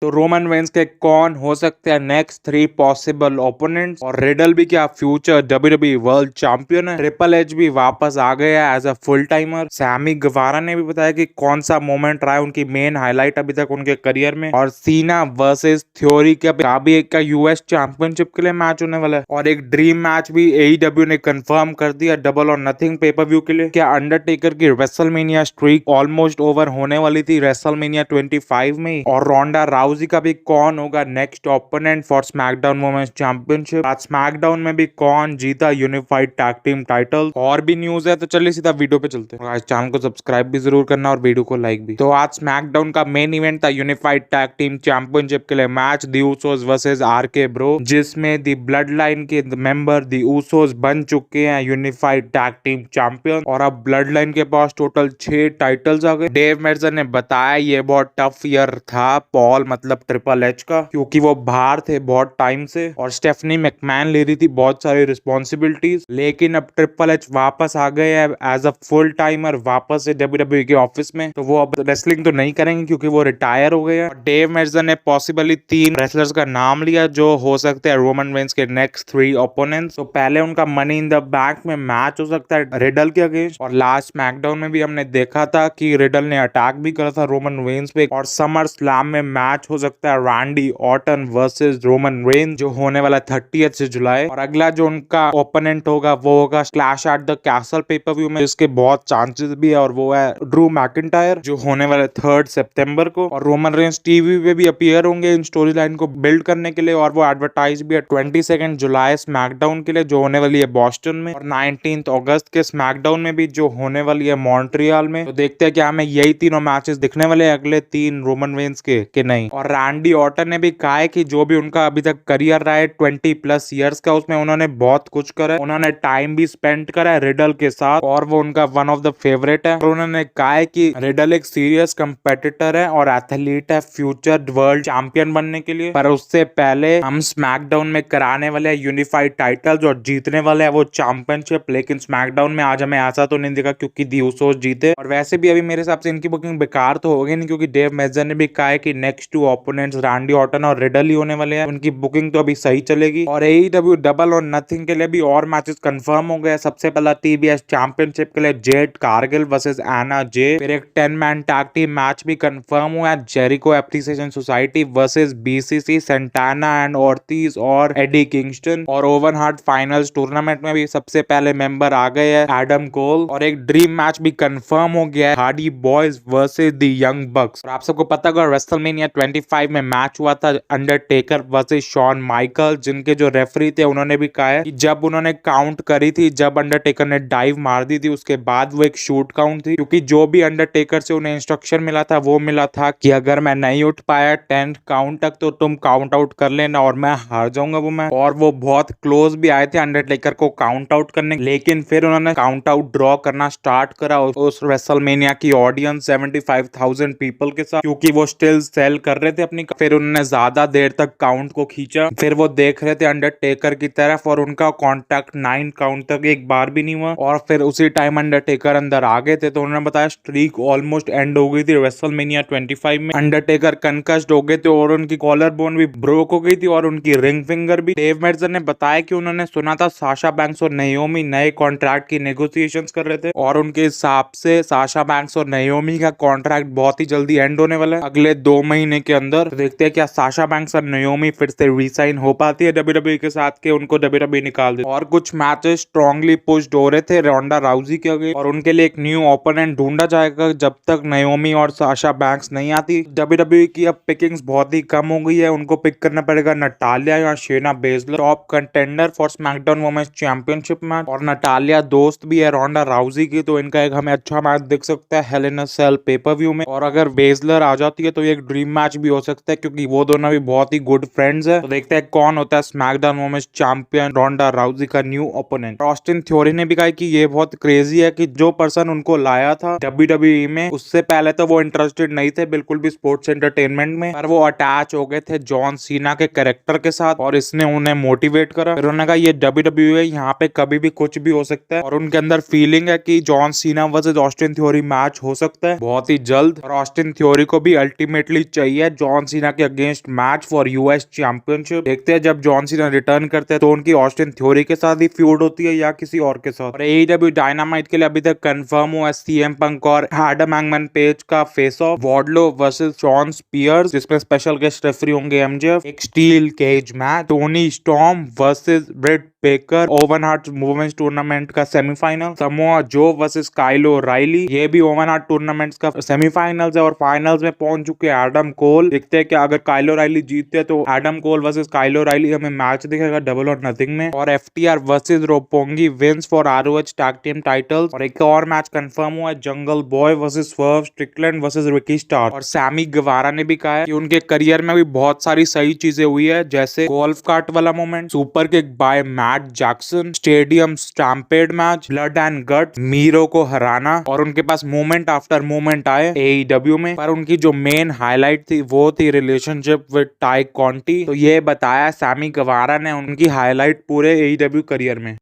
तो Roman Reigns के कौन हो सकते हैं नेक्स्ट 3 पॉसिबल ओपोनेंट्स, और रिडल भी क्या फ्यूचर WWE वर्ल्ड चैंपियन है। ट्रिपल एच भी वापस आ गया है as a full timer. Sammy Guevara ने भी बताया कि कौन सा मोमेंट रहा है उनकी मेन हाईलाइट अभी तक उनके करियर में। और सीना वर्सेस थ्योरी का भी एक का यूएस चैंपियनशिप के लिए मैच होने वाला है। और एक ड्रीम मैच भी AEW ने कंफर्म कर दिया डबल और नथिंग पेपर व्यू के लिए। क्या अंडरटेकर की रेसलमेनिया स्ट्रीक ऑलमोस्ट ओवर होने वाली थी रेसलमेनिया 25 में, और रोंडा राउजी का भी कौन होगा next opponent for SmackDown women's championship. आज स्मैकडाउन में भी कौन जीता यूनिफाइड टैग टीम टाइटल, और भी न्यूज है। तो चलिए सीधा वीडियो पे चलते हैं। आज चैनल को सब्सक्राइब भी जरूर करना और वीडियो को लाइक भी। तो आज स्मैकडाउन का मेन इवेंट था यूनिफाइड टैग टीम चैंपियनशिप के लिए मैच दी ऊसोस वर्सेस RK ब्रो, जिसमें दी ब्लड लाइन के मेंबर दी ऊसोस बन चुके हैं यूनिफाइड टैग टीम चैंपियन। और अब ब्लड लाइन के पास टोटल 6 टाइटल्स आ गए। डेव मेडसन ने बताया ये बहुत टफ ईयर था पॉल मतलब ट्रिपल एच का, क्योंकि वो बाहर थे बहुत टाइम से, और स्टेफनी मैकमैन ले रही थी बहुत सारी रिस्पॉन्सिबिलिटीज। लेकिन अब ट्रिपल एच वापस आ गए हैं एज अ फुल टाइमर वापस से WWE के ऑफिस में। तो वो अब रेसलिंग तो नहीं करेंगे क्योंकि वो रिटायर हो गए हैं। डेव मेडसन ने पॉसिबली 3 रेसलर्स का नाम लिया जो हो सकते हैं रोमन रेंस के नेक्स्ट 3 ओपोनेंट्स। तो पहले उनका मनी इन द बैंक में मैच हो सकता है रिडल के अगेंस्ट, और लास्ट स्मैकडाउन में भी हमने देखा था कि रिडल ने अटैक भी करा था रोमन रेंस पे। और समर स्लैम में मैच हो सकता है Randy Orton versus Roman Reigns जो होने वाला 30 जुलाई। और अगला जो उनका ओपोनेंट होगा वो होगा clash at the castle pay per view में, जिसके बहुत चांसेस भी है, और वो है ड्रू मैकिंटायर जो होने वाला 3 सितंबर को। और रोमन रेंस टीवी पे भी अपीयर होंगे इन स्टोरी लाइन को बिल्ड करने के लिए, और वो एडवर्टाइज भी है 22 जुलाई स्मैकडाउन के लिए जो होने वाली है बॉस्टन में, और 19 अगस्त के स्मैकडाउन में भी जो होने वाली है मॉन्ट्रियल में। तो देखते हैं क्या हमें यही तीनों मैचेस दिखने वाले हैं अगले 3 रोमन रेंस के कि नहीं। और रैंडी ऑर्टन ने भी कहा है कि जो भी उनका अभी तक करियर रहा है 20+ ईयर्स का, उसमें उन्होंने बहुत कुछ करा है, उन्होंने टाइम भी स्पेंड करा है रिडल के साथ, और वो उनका वन ऑफ द फेवरेट है। और उन्होंने कहा है कि रिडल एक सीरियस कंपेटिटर है और एथलीट है फ्यूचर वर्ल्ड चैंपियन बनने के लिए। पर उससे पहले हम स्मैकडाउन में कराने वाले यूनिफाइड टाइटल्स और जीतने वाले हैं वो चैंपियनशिप। लेकिन स्मैकडाउन में आज हमें ऐसा तो नहीं दिखा क्योंकि दी ऊसोस जीते, और वैसे भी अभी मेरे हिसाब से इनकी बुकिंग बेकार तो होगी नहीं, क्योंकि डेव मेजर ने भी कहा है कि नेक्स्ट 2 ओपोनेंट्स रैंडी ऑर्टन और रिडल ही होने वाले हैं। उनकी बुकिंग तो अभी सही चलेगी। और AEW डबल और नथिंग के लिए भी और मैचेस कंफर्म हो गए। सबसे पहला TBS चैंपियनशिप के लिए जेड कारगिल वर्सेस एना जे। फिर एक 10 मैन टैग टीम मैच भी कंफर्म हुआ है, Jericho appreciation society versus BCC Santana and Ortiz और एडी किंगस्टन। और ओवन हार्ट फाइनल्स टूर्नामेंट में भी सबसे पहले मेंबर आ गए हैं एडम कोल। और एक ड्रीम मैच भी कंफर्म हो गया है Hardy boys versus the young बक्स। और आप सबको पता होगा रेसलमेनिया 25 में मैच हुआ था अंडरटेकर वर्सेस शॉन माइकल, जिनके जो रेफरी थे उन्होंने भी कहा है कि जब उन्होंने काउंट करी थी, जब अंडरटेकर ने डाइव मार दी थी उसके बाद वो एक शूट काउंट थी, क्योंकि जो भी अंडरटेकर से उन्हें इंस्ट्रक्शन मिला था वो मिला था कि अगर मैं नहीं उठ पाया 10 काउंट तक तो तुम काउंट आउट कर लेना और मैं हार जाऊंगा वो मैच। और वो बहुत क्लोज भी आए थे अंडरटेकर को काउंट आउट करने, लेकिन फिर उन्होंने काउंट आउट ड्रॉ करना स्टार्ट करा उस रेसलमेनिया की ऑडियंस 75,000 पीपल के साथ, क्योंकि वो स्टिल सेल कर रहे थे अपनी। फिर उन्होंने ज्यादा देर तक काउंट को खींचा, फिर वो देख रहे थे अंडरटेकर की तरफ, और उनका कॉन्टैक्ट 9 काउंट तक एक बार भी नहीं हुआ। और फिर उसी टाइम अंडरटेकर अंदर आ गए थे, तो उन्होंने बताया स्ट्रीक ऑलमोस्ट एंड हो गई थी रेसलमेनिया 25 में। अंडरटेकर कंकस्ड हो गए थे और उनकी कॉलर बोन भी ब्रोक हो गई थी और उनकी रिंग फिंगर भी। डेव मेडसन ने बताया कि उन्होंने सुना था साशा बैंक्स और नाओमी नए कॉन्ट्रैक्ट की नेगोशिएशंस कर रहे थे, और उनके हिसाब से साशा बैंक्स और नाओमी का कॉन्ट्रैक्ट बहुत ही जल्दी एंड होने वाला है अगले 2 महीने के अंदर। तो देखते हैं क्या साशा बैंक्स और नाओमी फिर से रिसाइन हो पाती है WWE के साथ के उनको WWE निकाल दे। और कुछ मैचेस स्ट्रांगली पुश्ड हो रहे थे रोंडा राउजी के आगे, और उनके लिए एक न्यू ओपोनेंट ढूंढा जाएगा जब तक नाओमी और साशा बैंक्स नहीं आती। WWE की अब पिकिंग्स बहुत ही कम हो गई है, उनको पिक करना पड़ेगा नटालिया या Shayna Baszler, top contender for SmackDown women's championship match. और नटालिया दोस्त भी है रोंडा राउजी की, तो इनका एक हमें अच्छा मैच दिख सकता है हेल इन अ सेल पेपर व्यू में। और अगर बेजलर आ जाती है तो ये एक ड्रीम मैच भी हो सकता है, क्योंकि वो दोनों भी बहुत ही गुड फ्रेंड्स है। तो देखते हैं कौन होता है स्मैकडाउन वुमेन्स चैंपियन रोंडा राउजी का न्यू ओपोनेंट। ऑस्टिन थ्योरी ने भी कहा कि ये बहुत क्रेजी है कि जो पर्सन उनको लाया था WWE में, उससे पहले तो वो इंटरेस्टेड नहीं थे बिल्कुल भी स्पोर्ट्स एंटरटेनमेंट में, पर वो अटैच हो गए थे जॉन सीना के कैरेक्टर के साथ, और इसने उन्हें मोटिवेट करा। फिर उन्होंने कहा ये WWE है, यहाँ पे कभी भी कुछ भी हो सकता है, और उनके अंदर फीलिंग है कि John Cena versus Austin theory match हो सकता है बहुत ही जल्द। और ऑस्टिन थ्योरी को भी अल्टीमेटली चाहिए है जॉन सीना के against match for US championship. देखते हैं जब जॉन सीना रिटर्न करते हैं तो उनकी ऑस्टिन थ्योरी के साथ ही फ्यूड होती है या किसी और के साथ। और AEW डायनामाइट के लिए अभी तक कंफर्म हुआ सीएम पंक और एडम हैंगमैन पेज का face off, Wardlow versus Shawn Spears जिसमें स्पेशल गेस्ट रेफरी होंगे MJF, एक steel cage match, Toni Storm versus Britt Baker Owen Hart women's tournament का semifinal, Samoa Joe versus Kyle O'Reilly, ये भी Owen Hart tournaments का semifinals है और finals में पहुंच चुके हैं एडम कोल। देखते हैं कि अगर काइलो राइली जीतते हैं तो Adam Cole versus Kyle O'Reilly हमें मैच दिखेगा डबल और नथिंग में। और FTR versus Roppongi Vice for ROH tag team titles. और एक और मैच कंफर्म हुआ है Jungle Boy versus Swerve Strickland versus Ricky Starks. और सैमी गवारा ने भी कहा है कि उनके करियर में भी बहुत सारी सही चीजें हुई है, जैसे गोल्फ कार्ट वाला moment, super kick by Matt Jackson, stadium stampede match, blood and gut, Miro को हराना, और उनके पास मोमेंट आफ्टर मोमेंट आए AEW में। पर उनकी जो मेन हाईलाइट थी वो थी रिलेशनशिप विद टाई कॉन्टी। तो ये बताया सैमी गवारा ने उनकी हाईलाइट पूरे AEW करियर में।